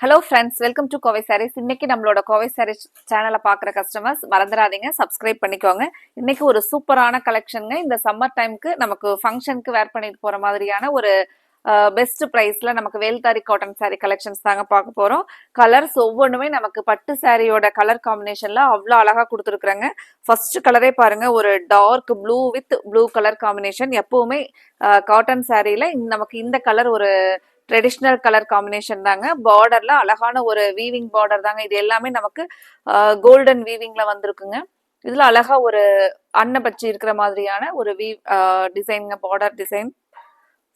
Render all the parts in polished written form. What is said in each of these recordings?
Hello friends, welcome to Kovai sarees. இன்னைக்கு நம்மளோட கோவை சாரீஸ் சேனலை பார்க்குற கஸ்டமர்ஸ் மறந்துடாதீங்க, சப்ஸ்கிரைப் பண்ணிக்கோங்க. இன்னைக்கு ஒரு சூப்பரான கலெக்ஷனுங்க. இந்த சம்மர் டைமுக்கு நமக்கு ஃபங்க்ஷனுக்கு வேர் பண்ணிட்டு போற மாதிரியான ஒரு பெஸ்ட் ப்ரைஸ்ல நமக்கு வேல்தாரி காட்டன் சாரீ கலெக்ஷன்ஸ் தாங்க பார்க்க போறோம். கலர்ஸ் ஒவ்வொன்றுமே நமக்கு பட்டு சாரியோட கலர் காம்பினேஷன்ல அவ்வளோ அழகா கொடுத்துருக்குறாங்க. ஃபர்ஸ்ட் கலரே பாருங்க, ஒரு dark blue with blue colour combination. எப்பவுமே காட்டன் சாரீல நமக்கு இந்த கலர் ஒரு ட்ரெடிஷ்னல் கலர் காம்பினேஷன் தாங்க. பார்டர்ல அழகான ஒரு வீவிங் பார்டர் தாங்க. இது எல்லாமே நமக்கு கோல்டன் வீவிங்ல வந்திருக்குங்க. இதுல அழகா ஒரு அன்னப்பச்சி இருக்கிற மாதிரியான ஒரு டிசைனுங்க, பார்டர் டிசைன்.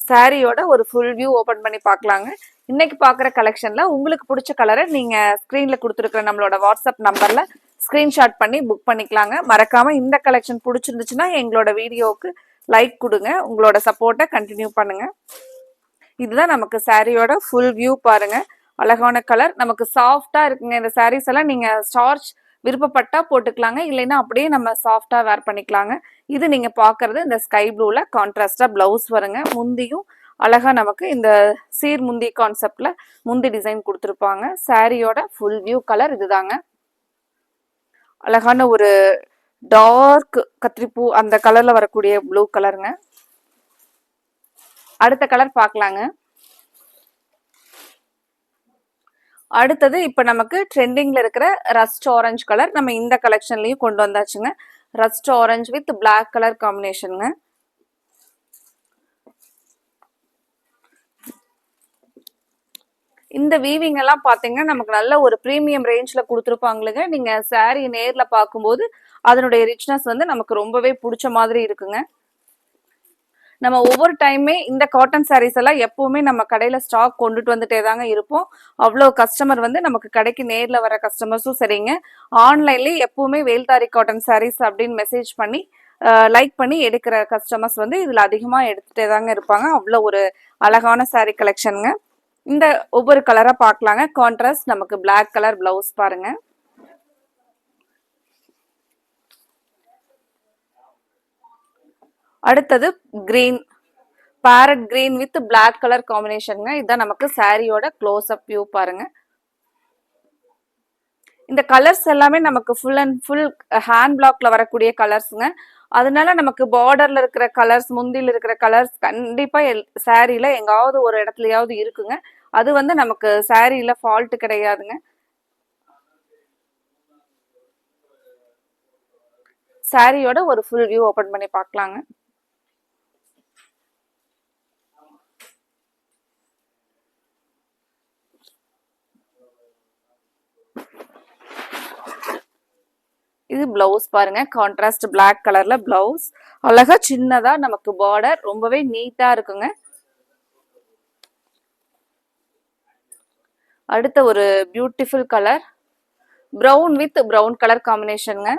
சாரியோட ஒரு ஃபுல் வியூ ஓபன் பண்ணி பார்க்கலாங்க. இன்னைக்கு பார்க்குற கலெக்ஷன்ல உங்களுக்கு பிடிச்ச கலரை நீங்க ஸ்கிரீன்ல கொடுத்துருக்கிற நம்மளோட வாட்ஸ்அப் நம்பர்ல ஸ்கிரீன்ஷாட் பண்ணி புக் பண்ணிக்கலாங்க. மறக்காம இந்த கலெக்ஷன் பிடிச்சிருந்துச்சுன்னா எங்களோட வீடியோவுக்கு லைக் கொடுங்க. உங்களோட சப்போர்ட்டை கண்டினியூ பண்ணுங்க. இதுதான் நமக்கு சாரியோட ஃபுல் வியூ பாருங்க. அழகான கலர், நமக்கு சாஃப்டா இருக்குங்க. இந்த சாரீஸ் எல்லாம் நீங்க ஸ்டார்ச் விருப்பப்பட்டா போட்டுக்கலாங்க, இல்லைன்னா அப்படியே நம்ம சாஃப்டா வேர் பண்ணிக்கலாங்க. இது நீங்க பாக்குறது இந்த ஸ்கை ப்ளூல கான்ட்ராஸ்டா பிளவுஸ் வருங்க. முந்தியும் அழகா நமக்கு இந்த சீர் முந்தி கான்செப்ட்ல முந்தி டிசைன் கொடுத்துருப்பாங்க. சாரியோட ஃபுல் வியூ கலர் இதுதாங்க. அழகான ஒரு டார்க் கத்திரிப்பூ அந்த கலர்ல வரக்கூடிய ப்ளூ கலருங்க. அடுத்த கலர் பார்க்கலாங்க. அடுத்தது இப்ப நமக்கு ட்ரெண்டிங்ல இருக்கிற ரஸ்ட் ஆரஞ்சு கலர் நம்ம இந்த கலெக்ஷன்லயும் கொண்டு வந்தாச்சுங்க. Rust orange with black colour காம்பினேஷனுங்க. இந்த வீவிங் எல்லாம் பாத்தீங்கன்னா நமக்கு நல்ல ஒரு பிரீமியம் ரேஞ்ச்ல கொடுத்துருப்பாங்களுங்க. நீங்க சாரி நேர்ல பார்க்கும்போது அதனுடைய ரிச்னஸ் வந்து நமக்கு ரொம்பவே பிடிச்ச மாதிரி இருக்குங்க. நம்ம ஒவ்வொரு டைமே இந்த காட்டன் சாரீஸ் எல்லாம் எப்பவுமே நம்ம கடையில ஸ்டாக் கொண்டுட்டு வந்துட்டே தாங்க இருப்போம். அவ்வளோ கஸ்டமர் வந்து நமக்கு கடைக்கு நேர்ல வர கஸ்டமர்ஸும் சரிங்க, ஆன்லைன்லயே எப்பவுமே வேல்தாரி காட்டன் சாரீஸ் அப்படின்னு மெசேஜ் பண்ணி லைக் பண்ணி எடுக்கிற கஸ்டமர்ஸ் வந்து இதுல அதிகமா எடுத்துட்டே தாங்க இருப்பாங்க. அவ்வளோ ஒரு அழகான சாரீ கலெக்ஷனுங்க. இந்த ஒவ்வொரு கலரா பார்க்கலாங்க. கான்ட்ராஸ்ட் நமக்கு பிளாக் கலர் பிளவுஸ் பாருங்க. அடுத்தது green, parrot green with black colour காம்பினேஷனுங்க. இதுதான் நமக்கு சாரியோட க்ளோஸ் அப் வியூ பாருங்க. இந்த கலர்ஸ் எல்லாமே நமக்கு ஃபுல் அண்ட் ஃபுல் ஹேண்ட் பிளாக்ல வரக்கூடிய கலர்ஸுங்க. அதனால நமக்கு பார்டர்ல இருக்கிற கலர்ஸ், முந்தில இருக்கிற கலர்ஸ் கண்டிப்பா சாரியில எங்காவது ஒரு இடத்துலயாவது இருக்குங்க. அது வந்து நமக்கு சாரியில ஃபால்ட் கிடையாதுங்க. சாரியோட ஒரு ஃபுல் வியூ ஓபன் பண்ணி பார்க்கலாங்க. இது பிளவுஸ் பாருங்க, கான்ட்ராஸ்ட் பிளாக் கலர்ல பிளவுஸ். அழகா சின்னதா நமக்கு பார்டர் ரொம்பவே நீட்டா இருக்குங்க. அடுத்த ஒரு beautiful colour, brown with brown colour காம்பினேஷனுங்க.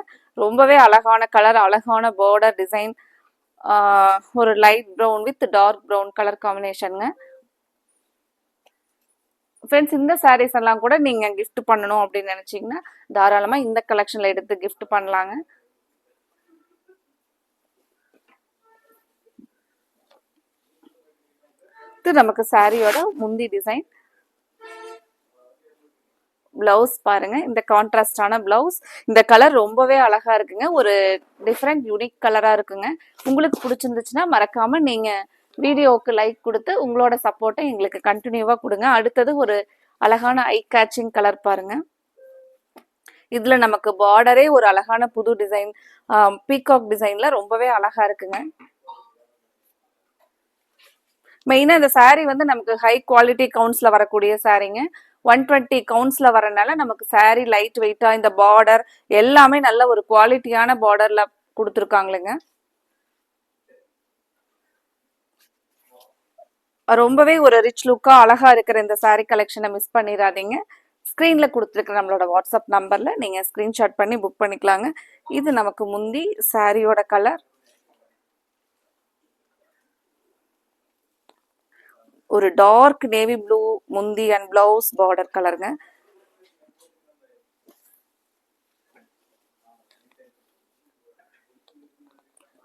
ரொம்பவே அழகான கலர், அழகான பார்டர் டிசைன். ஒரு light brown with dark brown colour காம்பினேஷனுங்க. ஃப்ரெண்ட்ஸ், இந்த சாரீஸ் எல்லாம் கூட நீங்க கிஃப்ட் பண்ணணும் அப்படின்னு நினைச்சீங்கன்னா தாராளமா இந்த கலெக்ஷன்ல எடுத்து கிஃப்ட் பண்ணலாங்க. இது நமக்கு சாரியோட முந்தி டிசைன். பிளவுஸ் பாருங்க, இந்த கான்ட்ராஸ்டான பிளவுஸ். இந்த கலர் ரொம்பவே அழகா இருக்குங்க. ஒரு டிஃப்ரெண்ட் யூனிக் கலரா இருக்குங்க. உங்களுக்கு பிடிச்சிருந்துச்சுன்னா மறக்காம நீங்க வீடியோவுக்கு லைக் கொடுத்து உங்களோட சப்போர்ட்டை எங்களுக்கு கண்டினியூவா கொடுங்க. அடுத்தது ஒரு அழகான ஐ கேச்சிங் கலர் பாருங்க. இதுல நமக்கு பார்டரே ஒரு அழகான புது டிசைன், பீகாக் டிசைன்ல ரொம்பவே அழகா இருக்குங்க. மெயினா இந்த சாரீ வந்து நமக்கு ஹை குவாலிட்டி கவுண்ட்ஸ்ல வரக்கூடிய சாரீங்க. 120 கவுண்ட்ஸ்ல வரனால நமக்கு சாரீ லைட் வெயிட்டா, இந்த பார்டர் எல்லாமே நல்ல ஒரு குவாலிட்டியான பார்டர்ல கொடுத்துருக்காங்களுங்க. ரொம்பவே ஒரு ரிச் லுக்கா அழகா இருக்கிற இந்த சாரீ கலெக்ஷனை மிஸ் பண்ணிடாதீங்க. ஸ்கிரீன்ல கொடுத்துருக்க நம்மளோட வாட்ஸ்அப் நம்பர்ல நீங்க ஸ்கிரீன்ஷாட் பண்ணி புக் பண்ணிக்கலாங்க. இது நமக்கு முந்தி சாரியோட கலர். ஒரு டார்க் நேவி ப்ளூ முந்தி அண்ட் பிளவுஸ் பார்டர் கலருங்க.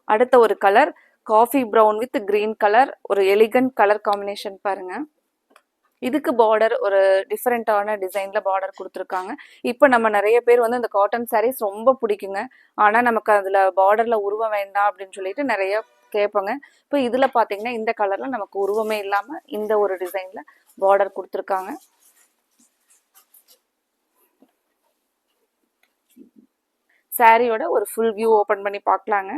அடுத்த ஒரு colour coffee brown with green colour, ஒரு எலிகன்ட் கலர் காம்பினேஷன் பாருங்க. இதுக்கு பார்டர் ஒரு டிஃப்ரெண்ட்டான டிசைன்ல பார்டர் குடுத்துருக்காங்க. இப்ப நம்ம நெறைய பேர் வந்து இந்த காட்டன் சாரீஸ் ரொம்ப பிடிக்குங்க. ஆனா, நமக்கு அதுல பார்டர்ல உருவம் வேண்டாம் அப்படின்னு சொல்லிட்டு நெறைய கேட்பாங்க. இப்ப இதுல பார்த்தீங்கன்னா, இந்த கலர்ல நமக்கு உருவமே இல்லாம இந்த ஒரு டிசைன்ல பார்டர் குடுத்துருக்காங்க. சாரியோட ஒரு ஃபுல் வியூ ஓப்பன் பண்ணி பார்க்கலாங்க.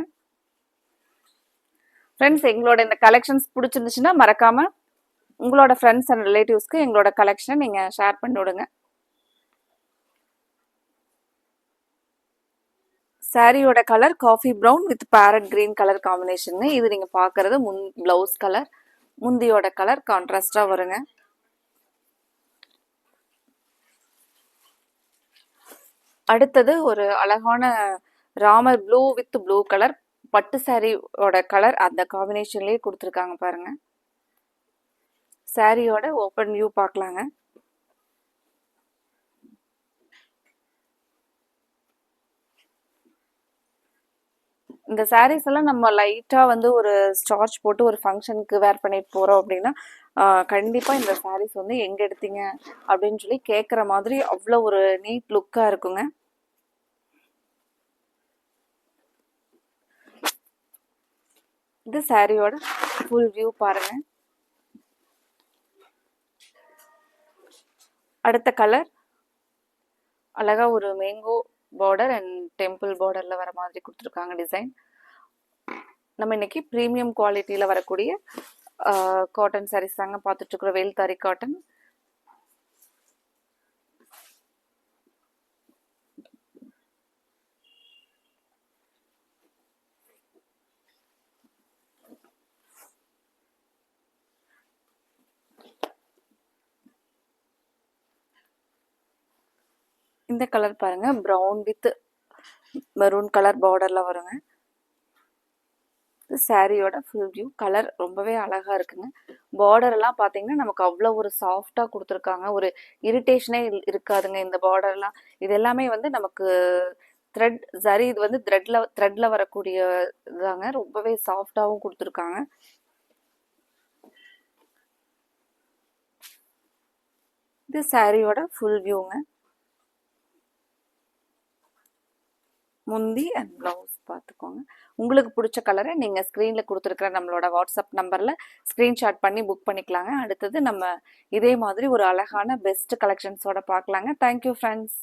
ஃப்ரெண்ட்ஸ், எங்களோட இந்த கலெக்ஷன்ஸ் பிடிச்சிருந்துச்சுன்னா மறக்காம உங்களோட ஃப்ரெண்ட்ஸ் அண்ட் ரிலேட்டிவ்ஸ்க்கு எங்களோட கலெக்ஷனை நீங்க ஷேர் பண்ணி விடுங்க. சாரியோட colour coffee brown with farad green colour combination. இது நீங்க பாக்குறது பிளவுஸ் கலர். முந்தியோட கலர் கான்ட்ராஸ்டா வருங்க. அடுத்தது ஒரு அழகான Ramar blue with blue colour பட்டு சாரியோட கலர் அந்த காம்பினேஷன்லயே கொடுத்துருக்காங்க பாருங்க. சாரியோட ஓப்பன் வியூ பார்க்கலாங்க. இந்த சாரீஸ் எல்லாம் நம்ம லைட்டா வந்து ஒரு ஸ்டார்ச் போட்டு ஒரு ஃபங்க்ஷனுக்கு வேர் பண்ணிட்டு போறோம் அப்படின்னா கண்டிப்பா இந்த சாரீஸ் வந்து எங்க எடுத்தீங்க அப்படின்னு சொல்லி கேட்குற மாதிரி அவ்வளோ ஒரு நீட் லுக்கா இருக்குங்க. இது சாரியோட ஃபுல் வியூ பாருங்க. அடுத்த கலர் அழகா ஒரு மேங்கோ பார்டர் அண்ட் டெம்பிள் பார்டர்ல வர மாதிரி கொடுத்துருக்காங்க டிசைன். நம்ம இன்னைக்கு ப்ரீமியம் குவாலிட்டியில வரக்கூடிய காட்டன் சாரீஸ் தாங்க பார்த்துட்டு இருக்கிறோம். வேல்தாரி காட்டன். இந்த கலர் பாருங்க, ப்ரௌன் வித் மெரூன் கலர் பார்டர்ல வருங்க. சாரியோட ஃபுல் வியூ. கலர் ரொம்பவே அழகா இருக்குங்க. பார்டர் எல்லாம் பாத்தீங்கன்னா நமக்கு அவ்வளோ ஒரு சாஃப்டா கொடுத்துருக்காங்க. ஒரு இரிட்டேஷனே இருக்காதுங்க இந்த பார்டர் எல்லாம். இது எல்லாமே வந்து நமக்கு த்ரெட் சரி, இது வந்து த்ரெட்ல வரக்கூடிய இதாங்க. ரொம்பவே சாஃப்டாவும் கொடுத்துருக்காங்க. இது சாரியோட ஃபுல் வியூங்க. முந்தி அண்ட் ப்ளவுஸ் பார்த்துக்கோங்க. உங்களுக்கு பிடிச்ச கலரை நீங்கள் ஸ்க்ரீனில் கொடுத்துருக்குற நம்மளோட வாட்ஸ்அப் நம்பரில் ஸ்க்ரீன்ஷாட் பண்ணி புக் பண்ணிக்கலாங்க. அடுத்தது நம்ம இதே மாதிரி ஒரு அழகான பெஸ்ட் கலெக்ஷன்ஸோட பார்க்கலாங்க. Thank you friends.